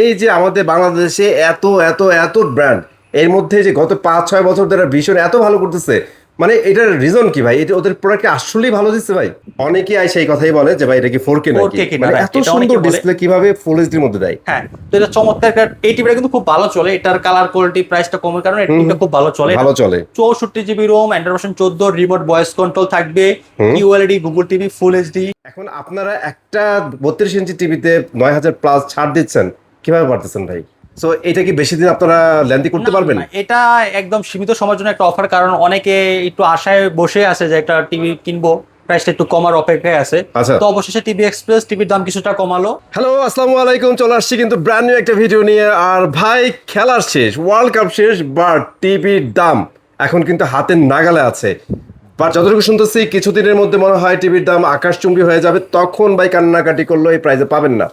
এই যে আমাদের বাংলাদেশে এত এত এত ব্র্যান্ড, এর মধ্যে যে গত 5-6 বছর ধরে ভীষণ এত ভালো করতেছে, মানে এটার রিজন কি ভাই? এটা ওদের প্রোডাক্ট আসলেই ভালো দিচ্ছে ভাই। অনেকেই সেই কথাই বলে যে ভাই এটা কি 4K নাকি, 4K কিনা, মানে right, এত এটা সুন্দর অনেকে বলে। ডিসপ্লে কিভাবে ফুল এইচডির মধ্যে দেয়? হ্যাঁ, তো এটা চমৎকার এই টিভিটা কিন্তু খুব ভালো চলে। এটার কালার কোয়ালিটি প্রাইসটা কমের কারণে এই হুম টিভিটা হুম, খুব ভালো চলে। ভালো চলে। 64 GB ROM, android version 14, remote voice control থাকবে, হুম। QLED, Google TV, full HD. এখন আপনারা একটা 32 ইঞ্চি টিভিতে 9,000 প্লাস ছাড় দিচ্ছেন, কিভাবে পারতেছেন ভাই? সো এটা কি বেশি দিন আপনারা ল্যান্দি করতে না পারবেন? না, এটা একদম সীমিত সময়ের জন্য একটা অফার, কারণ অনেকে একটু আশায় বসে আছে যে একটা টিভি কিনবো, প্রাইসটা একটু কমার অপেক্ষায় আছে। আচ্ছা। তো অবশেষে টিভি এক্সপ্রেস টিভির দাম কিছুটা কমালো। হ্যালো, আসসালামু আলাইকুম। চলে আসছি কিন্তু ব্র্যান্ড নিউ একটা ভিডিও নিয়ে। আর ভাই, খেলার শেষ, ওয়ার্ল্ড কাপ শেষ, বাট টিভির দাম এখন কিন্তু হাতের নাগালে আছে। বাট যতটুকু শুনতেছি কিছুদিনের মধ্যে মনে হয় টিভির দাম আকাশচুম্বী হয়ে যাবে, তখন ভাই কান্নাকাটি করলো এই প্রাইসে পাবেন না।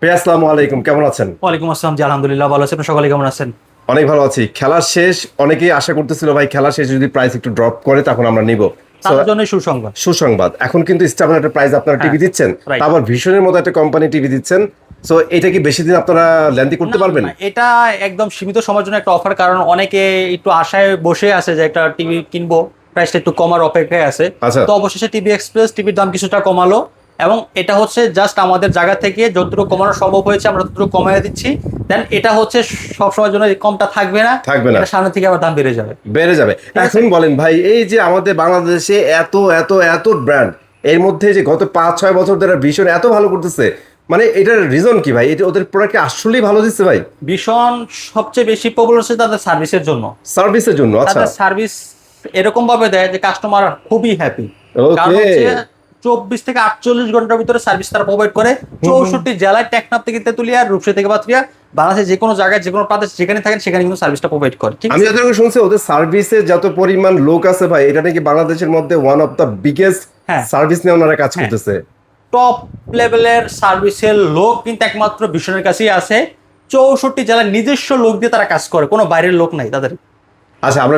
ভাই আসসালামু আলাইকুম, কেমন আছেন? ওয়ালাইকুম আসসালাম, জি আলহামদুলিল্লাহ ভালো আছি। আপনার সকলে কেমন আছেন? অনেক ভালো আছি। খেলার শেষ, অনেকেই আশা করতেছিল ভাই খেলা শেষ যদি প্রাইস একটু ড্রপ করে তখন আমরা নিব। তাদের জন্য সুসংবাদ। সুসংবাদ, এখন কিন্তু স্টেবল একটা প্রাইস আপনারা টিভি হ্যাঁ, দিচ্ছেন, right. আবার ভীষণের মতো একটা কোম্পানি টিভি দিচ্ছেন। সো এটা কি বেশি দিন আপনারা ল্যান্দি করতে না পারবেন? না, এটা একদম সীমিত সময়ের জন্য একটা অফার, কারণ অনেকে একটু আশায় বসে আছে যে একটা টিভি কিনবো, প্রাইসটা একটু কমার অপেক্ষায় আছে। আচ্ছা। তো অবশেষে টিভি এক্সপ্রেস টিভির দাম কিছুটা কমালো, এবং এটা হচ্ছে জাস্ট আমাদের জায়গা থেকে যতটুকু কমানো সম্ভব হয়েছে আমরা ততটুকু কমায় দিচ্ছি। দেন এটা হচ্ছে সবসময়ের জন্য এই কমটা থাকবে না, থাকবে না, এটা সামনে থেকে আবার দাম বেড়ে যাবে। বেড়ে যাবে। ঠিক আছে? এখন বলেন ভাই, এই যে আমাদের বাংলাদেশে এত এত এত ব্র্যান্ড, এর মধ্যে যে গত 5-6 বছর ধরে ভীষণ এত ভালো করতেছে, মানে এটার রিজন কি ভাই? এটা ওদের প্রোডাক্ট আসলেই ভালো দিচ্ছে ভাই? ভীষণ সবচেয়ে বেশি পপুলার হচ্ছে তাদের সার্ভিসের জন্য। সার্ভিসের জন্য? আচ্ছা। তাদের সার্ভিস এরকম ভাবে দেয় যে কাস্টমার খুবই হ্যাপি। কারণ ওকে। হচ্ছে 24 থেকে 48 ঘন্টার ভিতরে সার্ভিস তারা প্রোভাইড করে। 64 জেলায়, টেকনাফ থেকে তেতুলিয়া, রূপসা থেকে পাথরিয়া, বাংলাদেশের যে কোনো জায়গায় যে কোনো প্রান্তে যেখানে থাকেন সেখানে কিন্তু সার্ভিসটা প্রোভাইড করে। ঠিক আমি আছে? যতটুকু শুনছি ওদের সার্ভিসে যত পরিমাণ লোক আছে ভাই, এটা নাকি বাংলাদেশের মধ্যে ওয়ান অফ দ্য বিগেস্ট হ্যাঁ, সার্ভিস নিয়ে ওনারা কাজ হ্যাঁ। করতেছে। টপ লেভেলের সার্ভিসের লোক কিন্তু একমাত্র ভীষণের কাছেই আছে। 64 জেলার নিজস্ব লোক দিয়ে তারা কাজ করে, কোনো বাইরের লোক নাই তাদের। আচ্ছা, আমরা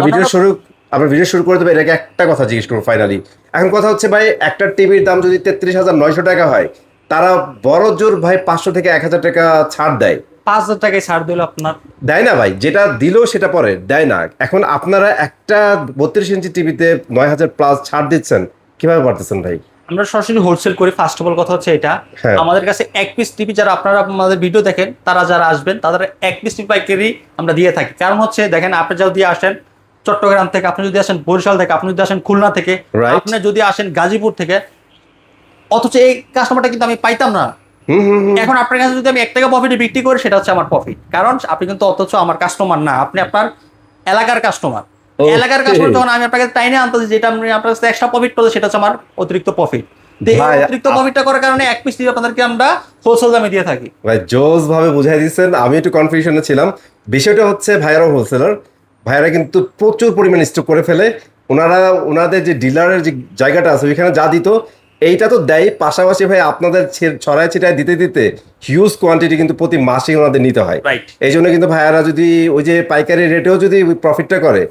ভিডিও শুরু করে দেবো। এটাকে একটা কথা জিজ্ঞেস করবো ফাইনালি। এখন কথা হচ্ছে ভাই, একটা টিভির দাম যদি 33,900 টাকা হয়, তারা বড় জোর ভাই 500 থেকে 1,000 টাকা ছাড় দেয়। 5,000 টাকায় ছাড় দিল আপনার। দেয় না ভাই, যেটা দিল সেটা পরে দেয় না। এখন আপনারা একটা 32 ইঞ্চি টিভিতে 9,000 প্লাস ছাড় দিচ্ছেন, কিভাবে পারতেছেন ভাই? আমরা সরাসরি হোলসেল করি। ফার্স্ট অফ অল কথা হচ্ছে এটা, হ্যাঁ। আমাদের কাছে এক পিস টিভি, যারা আপনারা আমাদের ভিডিও দেখেন তারা যারা আসবেন তাদের এক পিস টিভি পাইকারি আমরা দিয়ে থাকি। কারণ হচ্ছে দেখেন, আপনি যদি আসেন চট্টগ্রাম থেকে, আপনি যদি আসেন বরিশাল থেকে, আপনি যদি আসেন খুলনা থেকে, Right. আপনি যদি আসেন গাজীপুর থেকে, অথচ এই কাস্টমারটা কিন্তু আমি পাইতাম না। হুম হুম হুম। এখন আপনার কাছে যদি আমি 1 টাকা প্রফিটে বিক্রি করি, সেটা হচ্ছে আমার প্রফিট। কারণ আপনি কিন্তু অথচ আমার কাস্টমার না, আপনি আপনার এলাকার কাস্টমার। Okay. এলাকার কাস্টমার যখন আমি আপনাকে টাইনে আনতেছি, যেটা আমি আপনার কাছে এক্সট্রা প্রফিট করতে, সেটা হচ্ছে আমার অতিরিক্ত প্রফিট। তো এই ভাই, অতিরিক্ত প্রফিটটা করার কারণে এক পিস টিভি আপনাদেরকে আমরা হোলসেল দামে দিয়ে থাকি। ভাই জোস ভাবে বুঝাই দিচ্ছেন, আমি একটু কনফিউশনে ছিলাম। বিষয়টা হচ্ছে ভাইয়ারাও হোলসেলার, ভাইয়ারা কিন্তু প্রচুর পরিমাণে স্টক করে ফেলে। ওনাদের যে ডিলারের যে জায়গাটা আছে ওইখানে যা দিত এইটা তো দেয়, পাশাপাশি ভাই আপনাদের ছড়ায় ছিটায় দিতে দিতে হিউজ কোয়ান্টিটি কিন্তু প্রতি মাসে ওনাদের নিতে হয়। রাইট। এই জন্য কিন্তু ভাইয়ারা যদি ওই যে পাইকারি রেটেও যদি প্রফিটটা করে,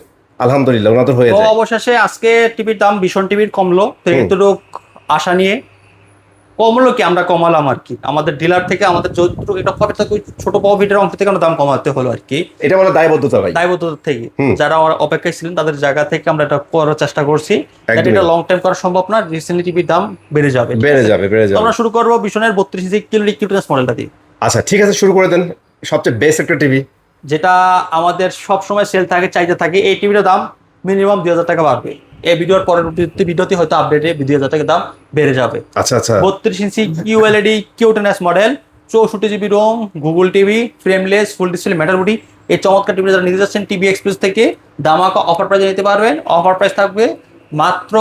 আলহামদুলিল্লাহ ওনাদের হয়ে তো যায়। অবশেষে আজকে টিভির দাম, ভীষণ টিভির কমলো, তো হুম। এতটুকু আশা নিয়ে কমলো কি আমরা কমালাম আর কি। আমাদের ডিলার থেকে আমাদের যতটুকু একটা প্রফিট থাকে, ওই ছোট প্রফিটের অংশ থেকে আমরা দাম কমাতে হলো আর কি। এটা মানে দায়বদ্ধতা ভাই। দায়বদ্ধতা থেকে হুম। যারা আমার অপেক্ষায় ছিলেন তাদের জায়গা থেকে আমরা এটা করার চেষ্টা করছি। একদমই। এটা লং টাইম করা সম্ভব না, রিসেন্টলি টিভির দাম বেড়ে যাবে। বেড়ে যাবে, বেড়ে তো যাবে। আমরা শুরু করবো ভীষণের 32 ইঞ্চি কিউটেস মডেলটা দিয়ে, আচ্ছা ঠিক আছে, শুরু করে দেন। সবচেয়ে বেস্ট একটা টিভি। যেটা আমাদের সব সময় সেল থাকে, চাহিদা থাকে। এই টিভিটার দাম মিনিমাম 2,000 টাকা বাড়বে। এই ভিডিওর পরবর্তী ভিডিওতে হয়তো আপডেটে 2,000 টাকা দাম বেড়ে যাবে। আচ্ছা আচ্ছা। 32 ইঞ্চি কিউএলইডি কিউটেনএস model, 64 GB ROM, Google TV, frameless, full display metal body. এই চমৎকার টিভি যারা নিতে যাচ্ছেন টিভি এক্সপ্রেস থেকে, দামাকা অফার প্রাইসে নিতে পারবেন। অফার প্রাইস থাকবে মাত্র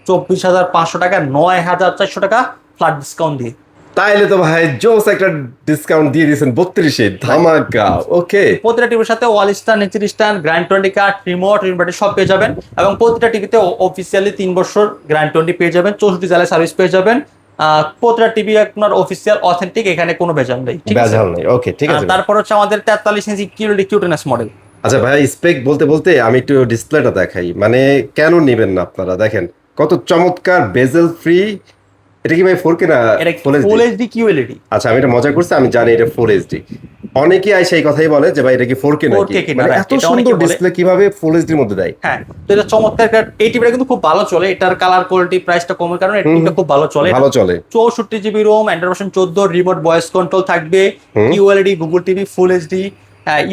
24,500 টাকা, 9,400 টাকা ফ্ল্যাট ডিসকাউন্ট দিয়ে। তাইলে তো ভাই জোস একটা ডিসকাউন্ট দিয়ে দিয়েছেন, 32-এ ধামাকা। ওকে। প্রতিটা টিভির সাথে ওয়াল স্ট্যান্ড, নিচের stand, grand 20 card, remote, inverter সব পেয়ে যাবেন। এবং প্রতিটা টিভিতে অফিসিয়ালি 3 বছর গ্র্যান্ড 20 পেয়ে যাবেন, 64 জেলায় সার্ভিস পেয়ে যাবেন। প্রতিটা টিভি আপনার অফিসিয়াল অথেন্টিক, এখানে কোনো ভেজাল নেই। ঠিক আছে? বেজাল নেই। ওকে ঠিক আছে। তারপর হচ্ছে আমাদের 43 ইঞ্চি কিউএলইডি কিউটেনএস মডেল। আচ্ছা ভাই, স্পেক বলতে বলতে আমি একটু ডিসপ্লেটা দেখাই, মানে কেন নেবেন না আপনারা? দেখেন কত চমৎকার, বেজেল ফ্রি, এটা কি ভাই 4K না এটা ফুল ফুল এইচডি? HD QLED. আচ্ছা আমি এটা মজা করছি, আমি জানি এটা ফুল এইচডি। অনেকে আইসা এই কথাই বলে যে ভাই এটা কি 4K 4K নাকি, কিনা, মানে right, এত এটা অনেকে সুন্দর বলে। ডিসপ্লে কিভাবে ফুল এইচডির মধ্যে দেয়? হ্যাঁ, তো এটা চমৎকার একটা, এই টিভিটা কিন্তু খুব ভালো চলে, এটার কালার কোয়ালিটি প্রাইসটা কমের কারণে এই টিভিটা খুব ভালো চলে। ভালো চলে। 64 GB ROM, android version 14, remote voice control থাকবে, QLED, Google TV, full HD,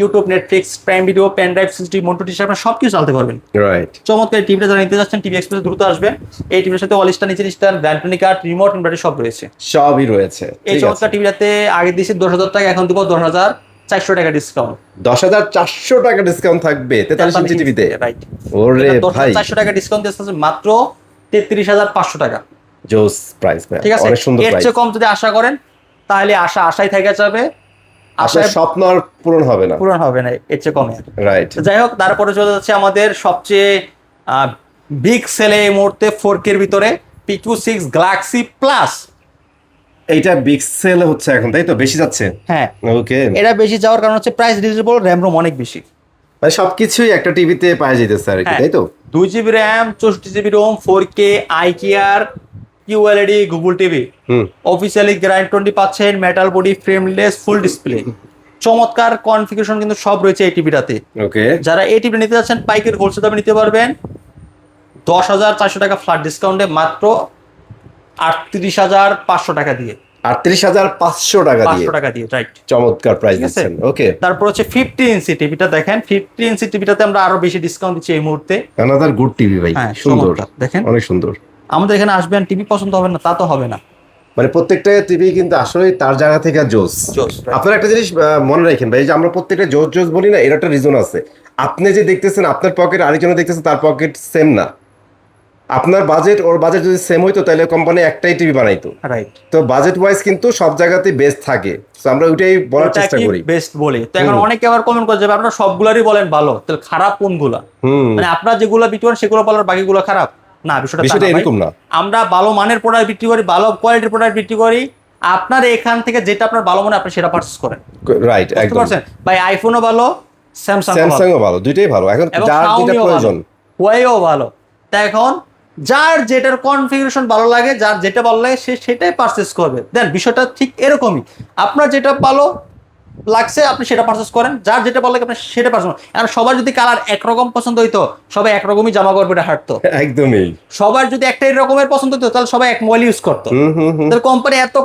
YouTube, Netflix, prime video, pen drive, সিসডি, মোটো টিভি, আপনারা সবকিছু চালাতে পারবেন। রাইট। চমৎকার এই টিভিটা যারা নিতে যাচ্ছেন টিভি এক্সপ্রেস দ্রুত আসবেন। এই টিভির সাথে অল স্টার, নিচের star, balcony card, remote, inverter সব রয়েছে। সবই রয়েছে। এই ঠিক আছে, চমৎকার টিভিটাতে আগে দিয়েছি 10,000 টাকা, এখন দিব 10,400 টাকা ডিসকাউন্ট। 10,400 টাকা ডিসকাউন্ট থাকবে 43 ইঞ্চি টিভিতে। রাইট, ওরে ভাই 10,400 টাকা ডিসকাউন্ট দিচ্ছে মাত্র 33,500 টাকা। জোস প্রাইস ভাই, ঠিক আছে, অনেক সুন্দর এর প্রাইস। চেয়ে কম যদি আশা করেন তাহলে আশাই থেকে যাবে, আপনার আশায় স্বপ্ন আর পূরণ হবে না। পূরণ হবে না এর চেয়ে কমে। রাইট। যাই হোক, তারপরে চলে যাচ্ছে আমাদের সবচেয়ে বিগ সেলে এই মুহূর্তে 4K এর ভিতরে PQ6 গ্যালাক্সি প্লাস। এইটা বিগ সেল হচ্ছে এখন, তাই তো? বেশি যাচ্ছে। হ্যাঁ, ওকে, এটা বেশি যাওয়ার কারণ হচ্ছে প্রাইস রিজনেবল, র্যাম রোম অনেক বেশি। মানে সবকিছুই একটা টিভিতে পাওয়া যেতেছে আর কি, হ্যাঁ, তাই তো? 2 GB RAM, 64 GB ROM, 4K আইকিআর, কিউএলইডি, গুগল টিভি, অফিসিয়ালি গ্রাইন্ড 20 পাচ্ছেন, metal body, frameless, full display, চমৎকার কনফিগারেশন কিন্তু সব রয়েছে এই টিভিটাতে। ওকে, যারা এই টিভি নিতে যাচ্ছেন পাইকারি হোলসেল দামে নিতে পারবেন 10,400 টাকা ফ্ল্যাট ডিসকাউন্টে, মাত্র 38,500 টাকা দিয়ে। 38,500 টাকা দিয়ে। 500 টাকা দিয়ে, রাইট। চমৎকার প্রাইস ঠিক আছে? দিচ্ছেন। ওকে, তারপর হচ্ছে 50 ইঞ্চি টিভিটা দেখেন, 50 ইঞ্চি টিভিটাতে আমরা আরো বেশি ডিসকাউন্ট দিচ্ছি এই মুহূর্তে। অ্যানাদার গুড টিভি ভাই, হ্যাঁ, সুন্দর, চমৎকার, দেখেন। অনেক সুন্দর। আমাদের এখানে আসবেন, টিভি পছন্দ হবে না তা তো হবে না। মানে প্রত্যেকটা টিভি কিন্তু আসলে তার জায়গা থেকে জোস। জোস, right. আপনারা একটা জিনিস মনে রাখেন ভাই, যে আমরা প্রত্যেকটা জোস জোস বলি না, এর একটা রিজন আছে। আপনি যে দেখতেছেন আপনার পকেট, আরেকজনে দেখতেছেন তার পকেট সেম না। আপনার বাজেট ওর বাজেট যদি সেম হইতো তাহলে কোম্পানি একটাই টিভি বানাইতো। রাইট, তো বাজেট ওয়াইজ কিন্তু সব জায়গাতেই বেস্ট থাকে। তো আমরা ওইটাই বলার চেষ্টা করি। বেস্ট বলি তো। এখন অনেকে আবার কমেন্ট করে যাবে আপনারা সবগুলারই বলেন ভালো, তাহলে খারাপ কোনগুলা? মানে আপনারা যেগুলো বিক্রি করেন সেগুলো বলার বাকিগুলো খারাপ না, বিষয়টা তা না ভাই। এরকম না। আমরা ভালো মানের প্রোডাক্ট বিক্রি করি, ভালো কোয়ালিটির প্রোডাক্ট বিক্রি করি। আপনার এখান থেকে যেটা আপনার ভালো মনে আপনি সেটা পারচেজ করেন। রাইট, বুঝতে একদম। পারছেন ভাই? আইফোনও ভালো, স্যামসাংও ভালো, দুইটাই ভালো। এখন এবং যার যেটা Xiaomi-ও প্রয়োজন। ভালো, Huawei-ও ভালো। তা এখন যার যেটার কনফিগারেশন ভালো লাগে, যার যেটা ভালো লাগে সে সেটাই পারচেজ করবে। দেন বিষয়টা ঠিক এরকমই, আপনার যেটা ভালো লাগছে আপনি সেটা পারচেজ করেন, যার যেটা ভালো লাগে আপনি সেটা পারচেজ করেন। আর সবার যদি কালার একরকম পছন্দ হইতো সবাই একরকমই জামা কাপড় হাঁটতো। একদমই। সবার যদি একটাই রকমের পছন্দ হতো তাহলে সবাই এক মোবাইল ইউজ করতো। তাহলে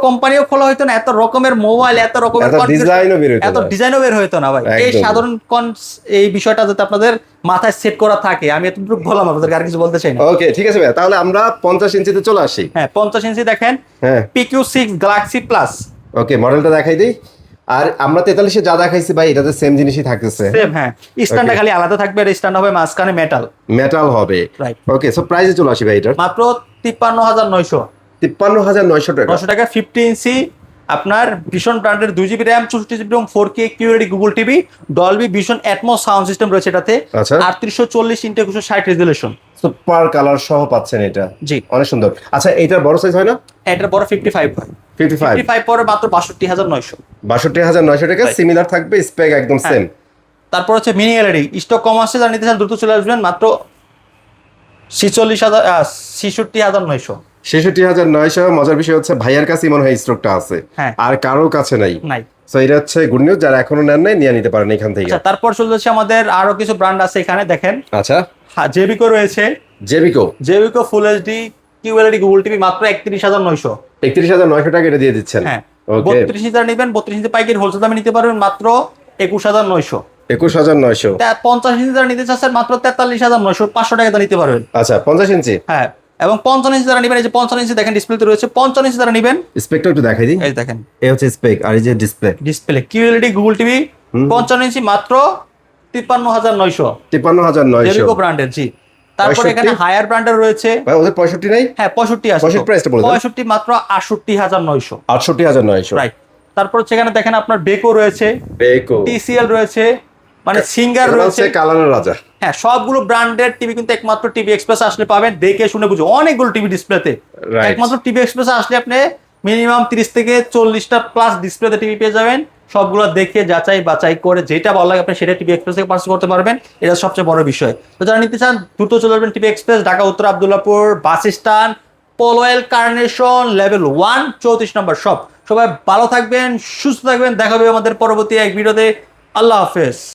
কোম্পানিও খোলা হইতো না, এত রকমের মোবাইল, এত রকমের ডিজাইনও বের হইতো না। এত ডিজাইনও বের হইতো না ভাই। এই একদমই। সাধারণ এই বিষয়টা যাতে আপনাদের মাথায় সেট করা থাকে, আমি এতটুকু বললাম, আপনাদের আর কিছু বলতে চাই না। ওকে, ঠিক আছে ভাই, তাহলে আমরা 50 ইঞ্চিতে চলে আসি। হ্যাঁ, 50 ইঞ্চি দেখেন, হ্যাঁ, PQ6 গ্যালাক্সি প্লাস। ওকে, মডেলটা দেখাই দিই। আর আমরা 43-এ যা দেখাইছি ভাই এটাতে সেম জিনিসই থাকতেছে। সেম, হ্যাঁ, স্ট্যান্ডটা খালি আলাদা থাকবে, আর স্ট্যান্ড হবে মাঝখানে মেটাল। মেটাল হবে। রাইট। ওকে, সো প্রাইসে চলে আসি ভাই এটার। মাত্র 53,900 53,900 টাকা। 900 টাকা। 50 ইঞ্চি আপনার ভীষণ ব্র্যান্ডের 2 GB RAM, 64 GB ROM, 4K QLED, Google TV, Dolby vision atoms sound system রয়েছে এটাতে। আচ্ছা। 3840x260 রেজুলেশন, সুপার কালার সহ পাচ্ছেন এটা। জি। অনেক সুন্দর। আচ্ছা, এইটার বড় সাইজ হয় না? এটার বড় 55 হয়। 55 পরে মাত্র 62,900। 62,900 টাকা। Right. সিমিলার থাকবে, স্পেক একদম হ্যাঁ। সেম। তারপর হচ্ছে মিনি এলইডি, স্টক কম আসছে, যারা নিতে চান দ্রুত চলে আসবেন, মাত্র 66,900। 66,900। মজার বিষয় হচ্ছে ভাইয়ার কাছে মনে হয় স্টকটা আছে, হ্যাঁ। আর কারোর কাছে নাই। নাই। সো এটা হচ্ছে গুড নিউজ, যারা এখনো নেন নাই নিয়ে নিতে পারেন এখান থেকে। আচ্ছা, তারপর চলে যাচ্ছে আমাদের আরো কিছু ব্র্যান্ড আছে এখানে দেখেন। আচ্ছা, জেবিকো রয়েছে, জেবিকো full HD QLED Google TV, মাত্র 31,900। 31,900 টাকা এটা দিয়ে দিচ্ছেন। হ্যাঁ, ওকে, 32 ইঞ্চি যারা নেবেন, 32 ইঞ্চি পাইকারি হোলসেল দামে নিতে পারবেন মাত্র 21,900। 21,900। 50 ইঞ্চি যারা নিতে চাচ্ছেন মাত্র 43,900, 500 টাকা নিতে পারবেন। আচ্ছা, 50 ইঞ্চি। হ্যাঁ, এবং 55 ইঞ্চি যারা নেবেন, এই যে 55 ইঞ্চি দেখেন ডিসপ্লেতে রয়েছে, 55 ইঞ্চি যারা নেবেন, স্পেকটা একটু দেখাই দিই। এই দেখেন এই হচ্ছে স্পেক, আর এই যে ডিসপ্লে কিউএলইডি গুগল টিভি 55 ইঞ্চি, মাত্র 53,900। 53,900। জেবিকো ব্র্যান্ডের, জি। তারপরে এখানে 65? হায়ার ব্র্যান্ডের রয়েছে। ভাই ওদের 65 নাই? হ্যাঁ, 65 আছে। 65 প্রাইসটা বলে দেন। 65 মাত্র 68,900। 68,900। রাইট। তারপর হচ্ছে এখানে দেখেন আপনার বেকো রয়েছে, বেকো, টিসিএল রয়েছে, মানে সিঙ্গার রয়েছে। কালারের রাজা। হ্যাঁ, সবগুলো ব্র্যান্ডেড টিভি কিন্তু একমাত্র টিভি এক্সপ্রেস আসলে পাবেন, দেখে শুনে বুঝে। অনেকগুলো টিভি ডিসপ্লেতে, Right. একমাত্র টিভি এক্সপ্রেস আসলে আপনি মিনিমাম 30 থেকে 40টা প্লাস ডিসপ্লেতে টিভি পেয়ে যাবেন। সবগুলো দেখে যাচাই বাছাই করে যেটা ভালো লাগে আপনি সেটা টিভি এক্সপ্রেস থেকে পারচেজ করতে পারবেন। এটা সবচেয়ে বড় বিষয়। তো যারা নিতে চান দ্রুত চলে আসবেন টিভি এক্সপ্রেস, ঢাকা উত্তর Abdullahpur bus stand, Polwel carnation level 1 34 নম্বর শপ। সবাই ভালো থাকবেন, সুস্থ থাকবেন, দেখা হবে আমাদের পরবর্তী এক ভিডিওতে। আল্লাহ হাফেজ।